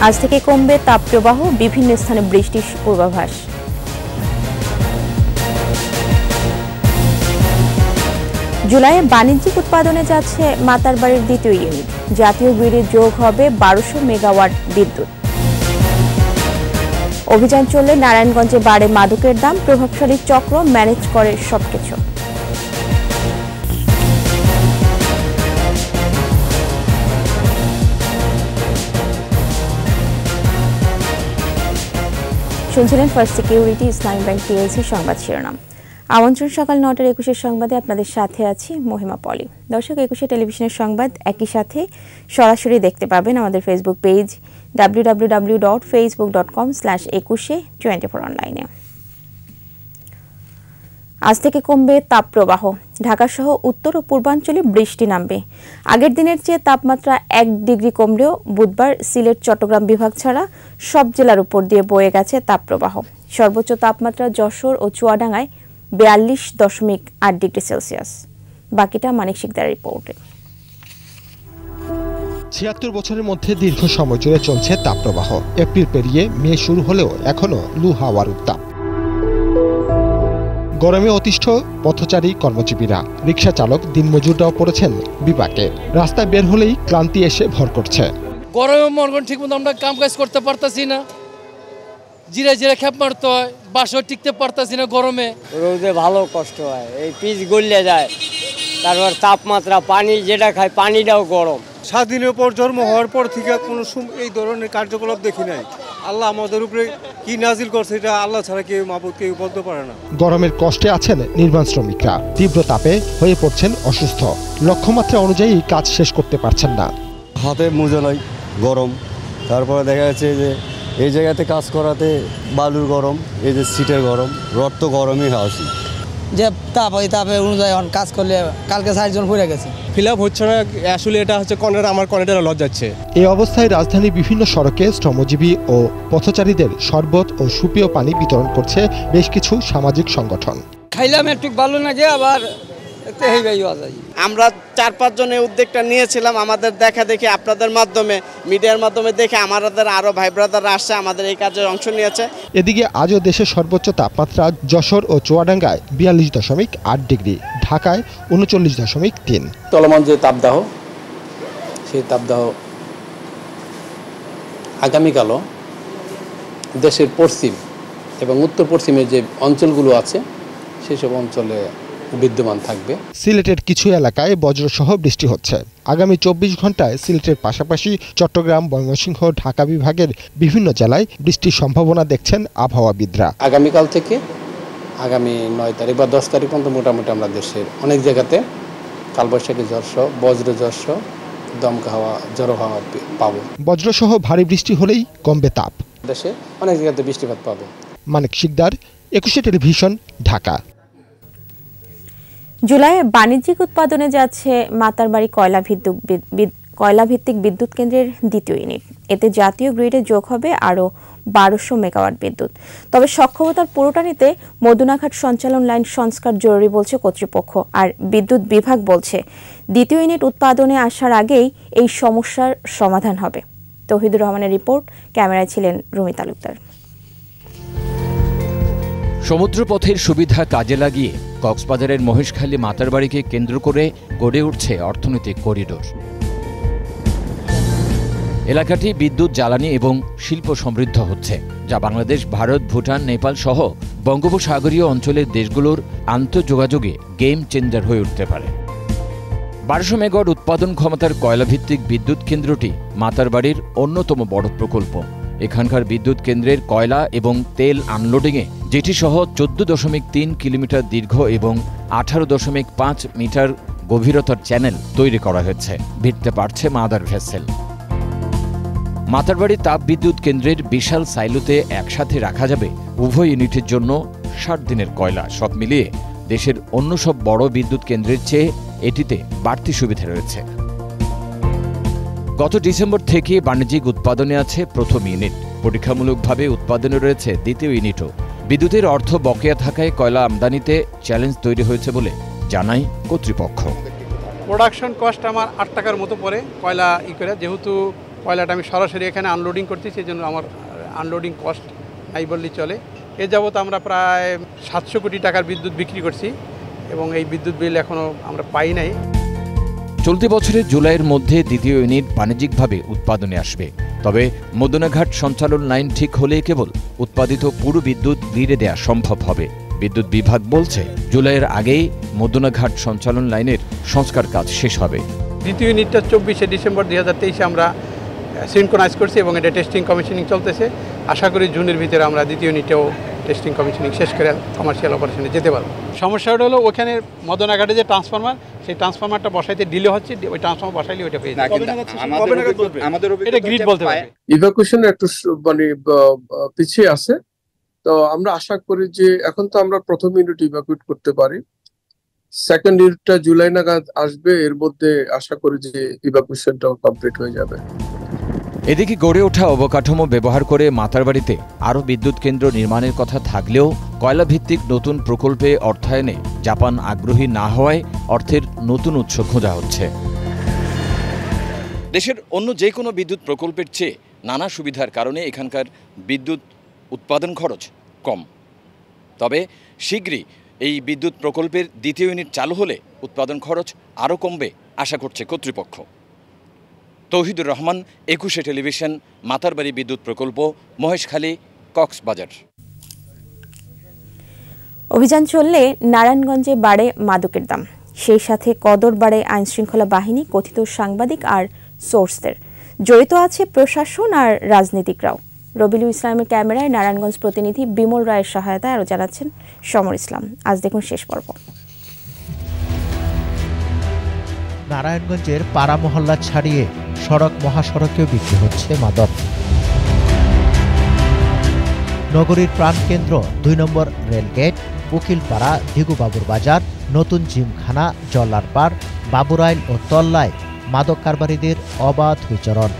আজ থেকে কমবে তাপপ্রবাহ, বিভিন্ন স্থানে বৃষ্টির পূর্বাভাস। জুলাইয়ে বাণিজ্যিক উৎপাদনে যাচ্ছে মাতারবাড়ির দ্বিতীয় ইউনিট। জাতীয় গ্রিডে যোগ হবে 1200 মেগাওয়াট বিদ্যুৎ। অভিযান চললে নারায়ণগঞ্জে বাড়ে মাদকের দাম, প্রভাবশালী চক্র ম্যানেজ করে সবকিছু। শুনছিলেন ফার্স্ট সিকিউরিটি ইসলামী ব্যাংক পিএলসি সংবাদ শিরোনাম। আমন্ত্রণ সকাল 9টার 21 সংবাদে আপনাদের সাথে আছি মহিমা পলি। দর্শক, 21 টেলিভিশনের সংবাদ একই সাথে সরাসরি দেখতে পাবেন আমাদের ফেসবুক পেজ www.facebook.com/2124 অনলাইনে। আজ থেকে কমবে তাপপ্রবাহ। ঢাকাসহ উত্তর ও পূর্বাঞ্চলে বৃষ্টি নামবে। আগের দিনের চেয়ে তাপমাত্রা 1 ডিগ্রি কমলেও বুধবার সিলেট, চট্টগ্রাম বিভাগ ছাড়া সব জেলার উপর দিয়ে বয়ে গেছে তাপপ্রবাহ। সর্বোচ্চ তাপমাত্রা যশোর ও চুয়াডাঙ্গায় 42.8 ডিগ্রি সেলসিয়াস। বাকিটা মানিক শিকদারের রিপোর্টে। ৭৬ বছরের মধ্যে দীর্ঘ সময় জুড়ে চলছে তাপপ্রবাহ। এপ্রিল পেরিয়ে মে শুরু হলেও এখনো লু হাওয়ার উত্তাপ। গরমে অতিষ্ঠ পথচারী কর্মজীবীরা, রিকশা চালক, দিনমজুররাও পড়েছেন বিপাকে। রাস্তায় বের হলেই ক্লান্তি এসে ভর করছে। গরমে মরগন ঠিক মতো আমরা কাম কাজ করতে পারতাছি না, জিরা জিরা খেপ মারতে হয়, বাসও টিকতে পারতাছি না গরমে। রোদে ভালো কষ্ট হয়, এই পিচ গলিয়ে যায়। তারপর তাপমাত্রা, পানি যেটা খায় পানিটাও গরম। স্বাধীনের পর জন্ম হওয়ার পর থেকে কোনো এই ধরনের কার্যকলাপ দেখি নাই। আল্লাহ আমাদের উপরে কি নাজিল করছে এটা আল্লাহ ছাড়া কেউ মাবুদ কেউ বলতে পারে না। গরমের কষ্টে আছেন নির্মাণ শ্রমিকরা। তীব্র তাপে হয়ে পড়ছেন অসুস্থ। লক্ষ্যমাত্রা অনুযায়ী কাজ শেষ করতে পারছেন না। হাতে মোজা নাই, গরম। তারপরে দেখা যাচ্ছে যে এই জায়গাতে কাজ করাতে বালুর গরম, এই যে সিটের গরম, রড তো গরমই আছে। যে তাপ, ওই তাপের অনুযায়ী কাজ করলে কালকে 60 জন পড়ে গেছে। ফিল আপ হচ্ছে না, আসলে এটা হচ্ছে কর্নার, আমার কর্নারটা লজ যাচ্ছে। এই অবস্থায় রাজধানীর বিভিন্ন সড়কে শ্রমজীবী ও পথচারীদের শরবত ও সুপেয় পানি বিতরণ করছে বেশ কিছু সামাজিক সংগঠন। খাইলাম একটু ভালো লাগে, আবার আমরা 4-5 জনের উদ্যোগটা নিয়েছিলাম। আমাদের দেখা দেখি আপনাদের মাধ্যমে, মিডিয়ার মাধ্যমে দেখে আমাদের আরো ভাই ব্রাদাররা আসছে, আমাদের এই কাজে অংশ নিয়েছে। এদিকে আজও দেশের সর্বোচ্চ তাপমাত্রা যশোর ও চুয়াডাঙ্গায় 42.8 ডিগ্রি, ঢাকায় 39.3। চলমান যে তাপদাহ, সেই তাপদাহ আগামীকালও দেশের পশ্চিম এবং উত্তর পশ্চিমের যে অঞ্চলগুলো আছে সেসব অঞ্চলে বিদ্যমান থাকবে। সিলেটের কিছু এলাকায় বজ্রসহ বৃষ্টি হচ্ছে। আগামী 24 ঘন্টায় সিলেটের পাশাপাশি চট্টগ্রাম, ময়মনসিংহ, ঢাকা বিভাগের বিভিন্ন জেলায় বৃষ্টির সম্ভাবনা দেখছেন আবহাওয়াবিদরা। আগামীকাল থেকে আগামী 9 তারিখ বা 10 তারিখ পর্যন্ত মোটামুটি আমরা দেশের অনেক জায়গাতে কালবৈশাখী ঝড়সহ, বজ্রঝড়সহ, দমকা হাওয়া, ঝড়ো হাওয়া পাবো। বজ্রসহ ভারী বৃষ্টি হলেই কমবে তাপ। দেশে অনেক জায়গাতে বৃষ্টিপাত পাবো। মানিক শিকদার, 21 টেলিভিশন, ঢাকা। জুলাইয়ে বাণিজ্যিক উৎপাদনে যাচ্ছে মাতারবাড়ি কয়লা ভিত্তিক বিদ্যুৎ কেন্দ্রের দ্বিতীয় ইউনিট। এতে জাতীয় গ্রিডে যোগ হবে আরও 1200 মেগাওয়াট বিদ্যুৎ। তবে সক্ষমতার পুরোটা নিতে মদুনাঘাট সঞ্চালন লাইন সংস্কার জরুরি বলছে কর্তৃপক্ষ। আর বিদ্যুৎ বিভাগ বলছে দ্বিতীয় ইউনিট উৎপাদনে আসার আগেই এই সমস্যার সমাধান হবে। তৌহিদুর রহমানের রিপোর্ট, ক্যামেরায় ছিলেন রুমি তালুকদার। সমুদ্রপথের সুবিধা কাজে লাগিয়ে কক্সবাজারের মহেশখালী মাতারবাড়িকে কেন্দ্র করে গড়ে উঠছে অর্থনৈতিক করিডোর। এলাকাটি বিদ্যুৎ, জ্বালানি এবং শিল্প সমৃদ্ধ হচ্ছে, যা বাংলাদেশ, ভারত, ভুটান, নেপাল সহ বঙ্গোপসাগরীয় অঞ্চলের দেশগুলোর আন্তঃযোগাযোগে গেম চেঞ্জার হয়ে উঠতে পারে। 1200 মেগাওয়াট উৎপাদন ক্ষমতার কয়লাভিত্তিক বিদ্যুৎ কেন্দ্রটি মাতারবাড়ির অন্যতম বড় প্রকল্প। এখানকার বিদ্যুৎ কেন্দ্রের কয়লা এবং তেল আনলোডিংয়ে যেটি সহ 14.3 কিলোমিটার দীর্ঘ এবং 18.5 মিটার গভীরতার চ্যানেল তৈরি করা হয়েছে। ভিড়তে পারছে মাদার ভেসেল। মাতারবাড়ি তাপ বিদ্যুৎ কেন্দ্রের বিশাল সাইলোতে একসাথে রাখা যাবে উভয় ইউনিটের জন্য 60 দিনের কয়লা। সব মিলিয়ে দেশের অন্য সব বড় বিদ্যুৎ কেন্দ্রের চেয়ে এটিতে বাড়তি সুবিধা রয়েছে। গত ডিসেম্বর থেকে বাণিজ্যিক উৎপাদনে আছে প্রথম ইউনিট। পরীক্ষামূলকভাবে উৎপাদনে রয়েছে দ্বিতীয় ইউনিটও। বিদ্যুতের অর্থ বকেয়া থাকায় কয়লা আমদানিতে চ্যালেঞ্জ তৈরি হয়েছে বলে জানায় কর্তৃপক্ষ। প্রোডাকশন কস্ট আমার 8 টাকার মতো পড়ে কয়লা করে, যেহেতু কয়লাটা আমি সরাসরি এখানে আনলোডিং করতেছি, এই জন্য আমার আনলোডিং কস্ট নাই বললেই চলে। এ যাবৎ আমরা প্রায় 700 কোটি টাকার বিদ্যুৎ বিক্রি করছি এবং এই বিদ্যুৎ বিল এখনও আমরা পাই নাই। চলতি বছরের জুলাইয়ের মধ্যে দ্বিতীয় ইউনিট বাণিজ্যিকভাবে উৎপাদনে আসবে। তবে মদনাঘাট সঞ্চালন লাইন ঠিক হলে কেবল উৎপাদিত পুরো বিদ্যুৎ গ্রিডে দেওয়া সম্ভব হবে। বিদ্যুৎ বিভাগ বলছে জুলাইয়ের আগেই মদনাঘাট সঞ্চালন লাইনের সংস্কার কাজ শেষ হবে। দ্বিতীয় ইউনিটটা 24শে ডিসেম্বর 2023 আমরা সিনক্রোনাইজ করছি এবং এটা টেস্টিং কমিশনিং চলতেছে। আশা করি জুনের ভিতরে আমরা দ্বিতীয় ইউনিটেও টেস্টিং কমিশনিং শেষ করে কমার্শিয়াল অপারেশনে যেতে পারবো। সমস্যাটা হলো ওখানে মদনাঘাটে যে ট্রান্সফরমার, সেই ট্রান্সফরমারটা বসাইতে ডিলে হচ্ছে, ওই ট্রান্সফরমার বসাইলে ওইটা পেয়ে যাবে। এটা গ্রিড বলতে পারে। ইভাকুয়েশন একটু মানে পিছিয়ে আছে, তো আমরা আশা করি যে এখন তো আমরা প্রথম ইউনিট ইভাকুয়েট করতে পারি, সেকেন্ড ইউনিটটা জুলাই নাগাদ আসবে, এর মধ্যে আশা করি যে ইভাকুয়েশনটাও কমপ্লিট হয়ে যাবে। এদিকে গড়ে ওঠা অবকাঠামো ব্যবহার করে মাতারবাড়িতে আরও বিদ্যুৎ কেন্দ্র নির্মাণের কথা থাকলেও কয়লাভিত্তিক নতুন প্রকল্পে অর্থায়নে জাপান আগ্রহী না হওয়ায় অর্থের নতুন উৎস খোঁজা হচ্ছে। দেশের অন্য যে কোনো বিদ্যুৎ প্রকল্পের চেয়ে নানা সুবিধার কারণে এখানকার বিদ্যুৎ উৎপাদন খরচ কম। তবে শীঘ্রই এই বিদ্যুৎ প্রকল্পের দ্বিতীয় ইউনিট চালু হলে উৎপাদন খরচ আরও কমবে আশা করছে কর্তৃপক্ষ। তৌহিদুর রহমান, 21শে টেলিভিশন, মাতারবাড়ি বিদ্যুৎ প্রকল্প, মহেশখালী, কক্সবাজার। অভিযান চললে নারায়ণগঞ্জে বাড়ে মাদকের দাম, সেই সাথে কদর বাড়ে আইনশৃঙ্খলা বাহিনী, কথিত সাংবাদিক আর সোর্সদের। জড়িত আছে প্রশাসন আর রাজনীতিকরাও। রবিউল ইসলামের ক্যামেরায় নারায়ণগঞ্জ প্রতিনিধি বিমল রায়ের সহায়তায় আরও জানাচ্ছেন সমর ইসলাম। আজ দেখুন শেষ পর্ব। নারায়ণগঞ্জের পাড়া মহল্লা ছাড়িয়ে সড়ক মহাসড়কেও বিক্রি হচ্ছে মাদক। নগরীর প্রাণকেন্দ্র 2 নম্বর রেলগেট, উকিলপাড়া, দিগুবাবুর বাজার, নতুন জিমখানা, জল্লারপাড়, বাবুরাইল ও তল্লায় মাদক কারবারিদের অবাধ বিচরণ।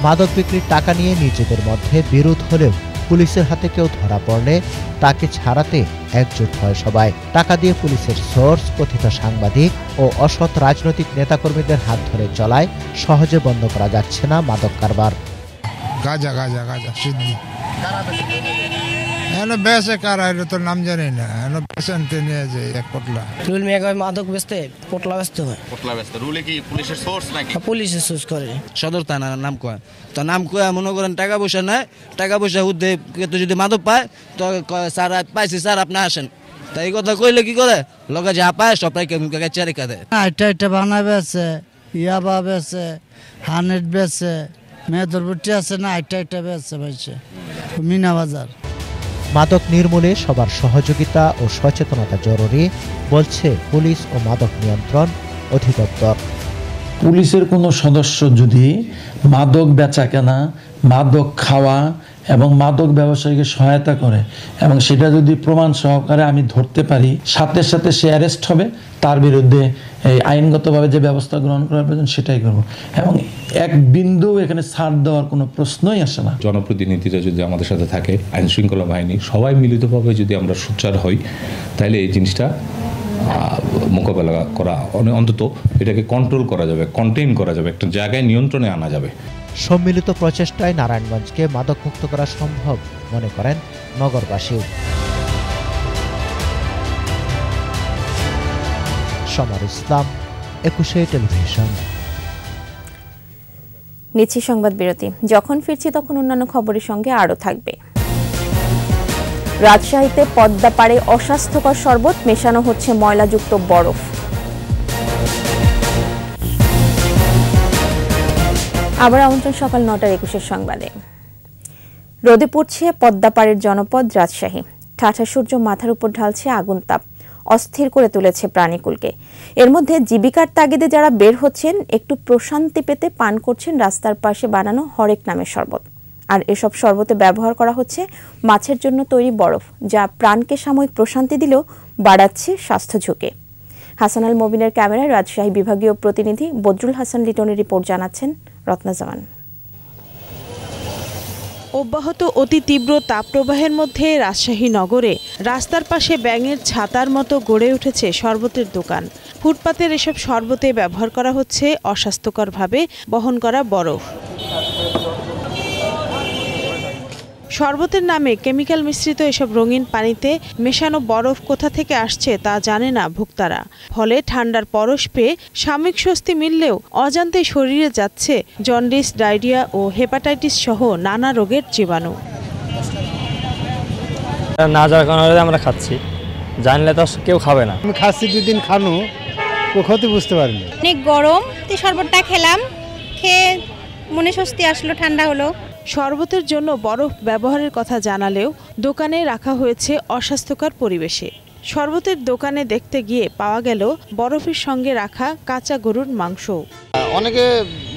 মাদক বিক্রির টাকা নিয়ে নিজেদের মধ্যে বিরোধ হলেও পুলিশের হাতে কেউ ধরা পড়লে তাকে ছাড়াতে একজোট হয় সবাই। টাকা দিয়ে পুলিশের সোর্স, কথিত সাংবাদিক ও অসৎ রাজনৈতিক নেতাকর্মীদের হাত ধরে চলায় সহজে বন্ধ করা যাচ্ছে না মাদক কারবার। গাজা গাজা গাজা সিদ্ধি এনো বেসে কারা, এটা তো নাম জানি না, এনো পেশেন্টে নিয়ে যায় এক পটলা। রুল মেয়ে কয় মাদক বেচতে, পটলা বেচতে হয়। পটলা বেচতে রুলে কি পুলিশের সোর্স নাকি? পুলিশের সোর্স করে সদর থানা নাম কয়, তো নাম কয় মনে করেন টাকা পয়সা নাই, টাকা পয়সা হুদে যদি মাদক পায় তো স্যার পাইছি স্যার আপনি আসেন, তাই এই কথা কইলে কি করে লগে যা পায় সবাই চারিকা দেয়। এটা বানাবে আছে, ইয়াবা বেছে, হানেট বেছে, মেয়েদের বুটি আছে না, এটা বেছে ভাইছে মিনা বাজার। মাদক নির্মূলে সবার সহযোগিতা ও সচেতনতা জরুরি বলছে পুলিশ ও মাদক নিয়ন্ত্রণ অধিদপ্তর। পুলিশের কোনো সদস্য যদি মাদক বেচা কেনা, মাদক খাওয়া এবং মাদক ব্যবসায়ীকে সহায়তা করে এবং সেটা যদি প্রমাণ সহকারে আমি ধরতে পারি, সাথে সাথে সে অ্যারেস্ট হবে, তার বিরুদ্ধে এই আইনগতভাবে যে ব্যবস্থা গ্রহণ করার প্রয়োজন সেটাই করব এবং এক বিন্দু এখানে ছাড় দেওয়ার কোনো প্রশ্নই আসে না। জনপ্রতিনিধিরা যদি আমাদের সাথে থাকে, আইন শৃঙ্খলা বাহিনী সবাই মিলিতভাবে যদি আমরা সোচ্চার হই, তাহলে এই জিনিসটা মোকাবেলা করা, অন্তত এটাকে কন্ট্রোল করা যাবে, কন্টেইন করা যাবে, একটা জায়গায় নিয়ন্ত্রণে আনা যাবে। সম্মিলিত প্রচেষ্টায় নারায়ণগঞ্জকে মাদকমুক্ত করা সম্ভব মনে করেন নগরবাসী। সমর ইসলাম, 21শে টেলিভিশন। নিচ্ছি সংবাদ বিরতি। যখন ফিরছি তখন অন্যান্য খবরের সঙ্গে আরও থাকবে। রাজশাহীতে পদ্মা পাড়ে অস্বাস্থ্যকর শরবত, মেশানো হচ্ছে ময়লাযুক্ত বরফ। আবার আমন্ত্রণ সকাল 9:21 সংবাদে। রোদে পড়ছে পদ্মা পাড়ের জনপদ রাজশাহী। ঠাঠা সূর্য মাথার উপর ঢালছে আগুন তাপ, অস্থির করে তুলেছে প্রাণীকুলকে। এর মধ্যে জীবিকার তাগিদে যারা বের হচ্ছেন, একটু প্রশান্তি পেতে পান করছেন রাস্তার পাশে বানানো হরেক নামের শরবত। আর এসব শরবতে ব্যবহার করা হচ্ছে মাছের জন্য তৈরি বরফ, যা প্রাণকে সাময়িক প্রশান্তি দিলেও বাড়াচ্ছে স্বাস্থ্য ঝুঁকি। হাসান আল মবিনের ক্যামেরায় রাজশাহী বিভাগীয় প্রতিনিধি বদরুল হাসান লিটনের রিপোর্ট, জানাচ্ছেন রত্না জামান। অব্যাহত অতি তীব্র তাপপ্রবাহের মধ্যে রাজশাহী নগরে রাস্তার পাশে ব্যাঙের ছাতার মতো গড়ে উঠেছে শরবতের দোকান। ফুটপাতের এসব শরবতে ব্যবহার করা হচ্ছে অস্বাস্থ্যকরভাবে বহন করা বরফ। শরবতের নামে কেমিক্যাল মিশ্রিত এসব রঙিন পানিতে মেশানো বরফ কোথা থেকে আসছে তা জানে না ভোক্তারা। ফলে ঠান্ডার পরশ পেয়ে সাময়িক স্বস্তি মিললেও অজান্তে শরীরে যাচ্ছে জন্ডিস, ডায়রিয়া ও হেপাটাইটিস সহ নানা রোগের জীবাণু। না যাওয়ার কারণে আমরা খাচ্ছি, জানলে তো কেউ খাবে না। আমি খাচ্ছি 2 দিন খানো, ও ক্ষতি বুঝতে পারিনি। অনেক গরম, তো শরবতটা খেলাম, খেয়ে মনে স্বস্তি আসলো, ঠান্ডা হলো। শরবতের জন্য বরফ ব্যবহারের কথা জানালেও দোকানে রাখা হয়েছে অস্বাস্থ্যকর পরিবেশে। শরবতের দোকানে দেখতে গিয়ে পাওয়া গেল বরফের সঙ্গে রাখা কাঁচা গরুর মাংস। অনেকে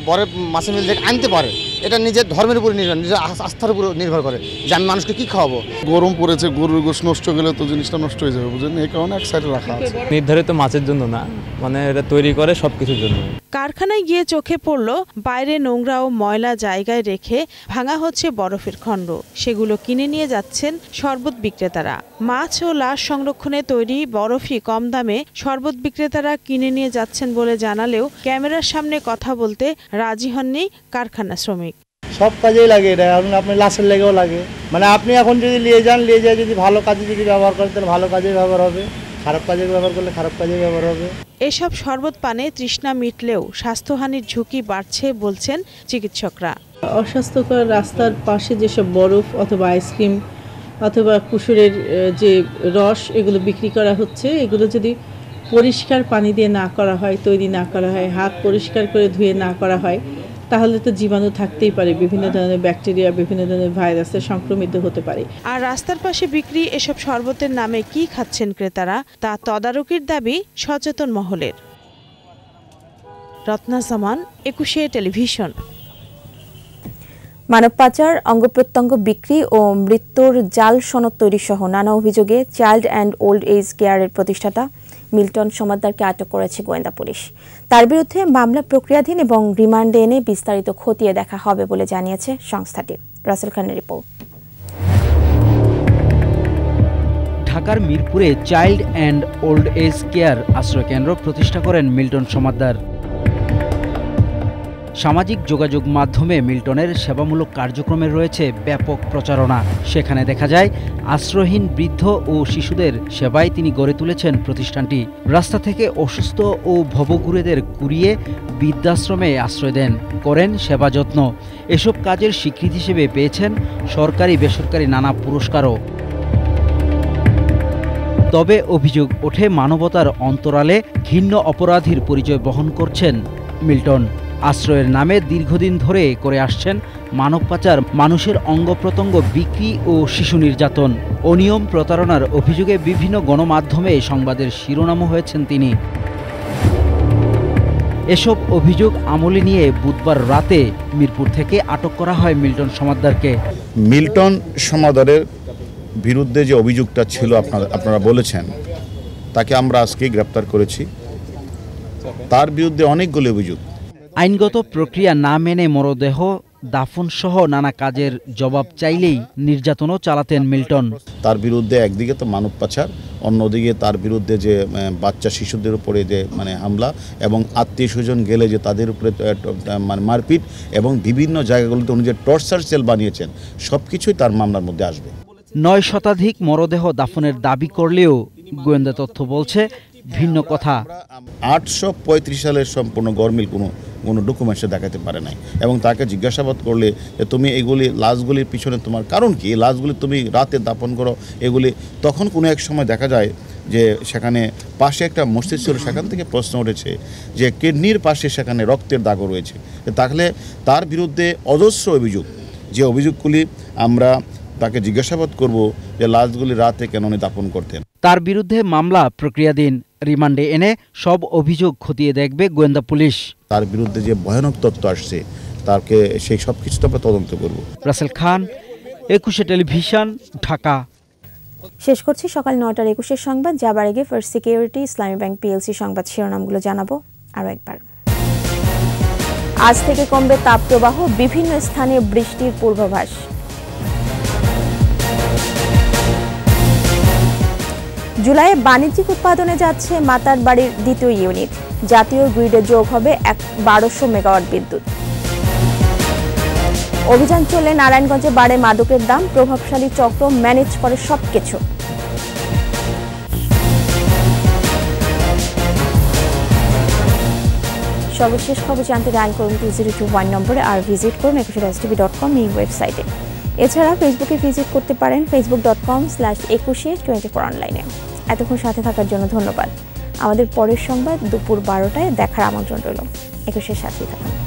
বরফ মাছে মিল থেকে আনতে পারে, এটা নিজের ধর্মের উপর নির্ভর, নিজের আস্থার উপর নির্ভর করে যে আমি মানুষকে কি খাওয়াবো। গরম পড়েছে, গরুর গোশত নষ্ট গেলে তো জিনিসটা নষ্ট হয়ে যাবে, বুঝলেন, এই কারণে এক সাইডে রাখা আছে। নির্ধারিত মাছের জন্য না, মানে এটা তৈরি করে সবকিছুর জন্য। কারখানায় গিয়ে চোখে পড়ল বাইরে নোংরা ও ময়লা জায়গায় রেখে ভাঙা হচ্ছে বরফের খণ্ড। সেগুলো কিনে নিয়ে যাচ্ছেন শরবত বিক্রেতারা। মাছ ও লাশ সংরক্ষণে তৈরি বরফই কম দামে শরবত বিক্রেতারা কিনে নিয়ে যাচ্ছেন বলে জানালেও ক্যামেরার সামনে কথা বলতে রাজি হননি কারখানা শ্রমিক। সব কাজেই লাগে এটা, আপনার লাশের লেগেও লাগে। মানে আপনি এখন যদি নিয়ে যান, নিয়ে যায় যদি ভালো কাজে যদি ব্যবহার করেন তাহলে ভালো কাজে ব্যবহার হবে, খারাপ কাজে ব্যবহার করলে খারাপ কাজে ব্যবহার হবে। এসব শরবত পানে তৃষ্ণা মিটলেও স্বাস্থ্যহানির ঝুঁকি বাড়ছে বলছেন চিকিৎসকরা। অস্বাস্থ্যকর রাস্তার পাশে যেসব বরফ অথবা আইসক্রিম অথবা কুসুরের যে রস এগুলো বিক্রি করা হচ্ছে, এগুলো যদি পরিষ্কার পানি দিয়ে না করা হয়, তৈরি না করা হয়, হাত পরিষ্কার করে ধুয়ে না করা হয়, তাহলে তো জীবাণু থাকতেই পারে, বিভিন্ন ধরনের ব্যাকটেরিয়া, বিভিন্ন ধরনের ভাইরাসে সংক্রমিত হতে পারে। আর রাস্তার পাশে বিক্রি এসব শরবতের নামে কি খাচ্ছেন ক্রেতারা তা তদারকির দাবি সচেতন মহলের। রত্না জামান, 21 টেলিভিশন। মানব পাচার, অঙ্গ প্রত্যঙ্গ বিক্রি ও মৃত্যুর জাল সনদ তৈরি সহ নানা অভিযোগে চাইল্ড অ্যান্ড ওল্ড এজ কেয়ারের প্রতিষ্ঠাতা মিল্টন সমাদ্দারকে আটক করেছে গোয়েন্দা পুলিশ। তার বিরুদ্ধে মামলা প্রক্রিয়াধীন এবং রিমান্ডে এনে বিস্তারিত খতিয়ে দেখা হবে বলে জানিয়েছে সংস্থাটি। রাসেল খানের রিপোর্ট। ঢাকার মিরপুরে child and old age care আশ্রয়কেন্দ্র প্রতিষ্ঠা করেন মিল্টন সমাদ্দার। সামাজিক যোগাযোগ মাধ্যমে মিল্টনের সেবামূলক কার্যক্রমে রয়েছে ব্যাপক প্রচারণা। সেখানে দেখা যায় আশ্রয়হীন বৃদ্ধ ও শিশুদের সেবায় তিনি গড়ে তুলেছেন প্রতিষ্ঠানটি। রাস্তা থেকে অসুস্থ ও ভবঘুরেদের কুড়িয়ে বৃদ্ধাশ্রমে আশ্রয় দেন, করেন সেবা যত্ন। এসব কাজের স্বীকৃতি হিসেবে পেয়েছেন সরকারি বেসরকারি নানা পুরস্কারও। তবে অভিযোগ ওঠে মানবতার অন্তরালে ঘৃণ্য অপরাধীর পরিচয় বহন করছেন মিল্টন। আশ্রয়ের নামে দীর্ঘদিন ধরে করে আসছেন মানব পাচার, মানুষের অঙ্গ প্রত্যঙ্গ বিক্রি ও শিশু নির্যাতন। অনিয়ম প্রতারণার অভিযোগে বিভিন্ন গণমাধ্যমে সংবাদের শিরোনামও হয়েছেন তিনি। এসব অভিযোগ আমলে নিয়ে বুধবার রাতে মিরপুর থেকে আটক করা হয় মিল্টন সমাদ্দারকে। মিল্টন সমাদ্দারের বিরুদ্ধে যে অভিযোগটা ছিল আপনারা বলেছেন, তাকে আমরা আজকে গ্রেপ্তার করেছি। তার বিরুদ্ধে অনেকগুলো অভিযোগ। আইনগত প্রক্রিয়া না মেনে মরদেহ দাফন সহ নানা কাজের জবাব চাইলেই নির্যাতনও চালাতেন মিল্টন। তার বিরুদ্ধে একদিকে তো মানব পাচার, অন্যদিকে তার বিরুদ্ধে যে বাচ্চা শিশুদের উপরে যে হামলা এবং আত্মীয় স্বজন গেলে যে তাদের উপরে মারপিট এবং বিভিন্ন জায়গাগুলোতে উনি যে টর্চার সেল বানিয়েছেন, সব কিছুই তার মামলার মধ্যে আসবে। 9 শতাধিক মরদেহ দাফনের দাবি করলেও গোয়েন্দা তথ্য বলছে ভিন্ন কথা। 835 সালের সম্পূর্ণ গরমিল কোনো ডকুমেন্টসে দেখাতে পারে নাই এবং তাকে জিজ্ঞাসাবাদ করলে যে তুমি এগুলি লাশগুলির পিছনে তোমার কারণ কি, লাশগুলি তুমি রাতে দাফন করো এগুলি, তখন কোনো এক সময় দেখা যায় যে সেখানে পাশে একটা মসজিদ ছিল, সেখান থেকে প্রশ্ন উঠেছে যে কিডনির পাশে সেখানে রক্তের দাগও রয়েছে। তাহলে তার বিরুদ্ধে অজস্র অভিযোগ, যে অভিযোগগুলি আমরা তাকে জিজ্ঞাসাবাদ করব যে লাশগুলি রাতে কেন উনি দাফন করতেন। তার বিরুদ্ধে মামলা প্রক্রিয়াধীন, রিমান্ডে এনে সব অভিযোগ খতিয়ে দেখবে গোয়েন্দা পুলিশ। তার বিরুদ্ধে যে ভয়ানক তথ্য আসছে তাকে সেই সব কিছু আমরা তদন্ত করব। রাসেল খান, 21 টেলিভিশন, ঢাকা। শেষ করছি সকাল 9টার 21 সংবাদ। যাবার আগে ফার্স্ট সিকিউরিটি ইসলামী ব্যাংক পিএলসি সংবাদ শিরোনামগুলো জানাবো আরও একবার। আজ থেকে কমবে তাপপ্রবাহ, বিভিন্ন স্থানে বৃষ্টির পূর্বাভাস। জুলাইয়ে বাণিজ্যিক উৎপাদনে যাচ্ছে মাতার বাড়ির দ্বিতীয় ইউনিট। জাতীয় গ্রিডে যোগ হবে 1200 মেগাওয়াট বিদ্যুৎ। অভিযান চলে নারায়ণগঞ্জে বাড়ে মাদকের দাম, প্রভাবশালী চক্র ম্যানেজ করে সবকিছু। সর্বশেষ খবর জানতে ডায়াল করুন 2021 নম্বরে আর ভিজিট করুন ekushe-tv.com এই ওয়েবসাইটে। এছাড়া ফেসবুকে ভিজিট করতে পারেন facebook.com/ekushe24 অনলাইনে। এতক্ষণ সাথে থাকার জন্য ধন্যবাদ। আমাদের পরের সংবাদ দুপুর 12টায় দেখার আমন্ত্রণ রইল। একুশের সাথেই থাকুন।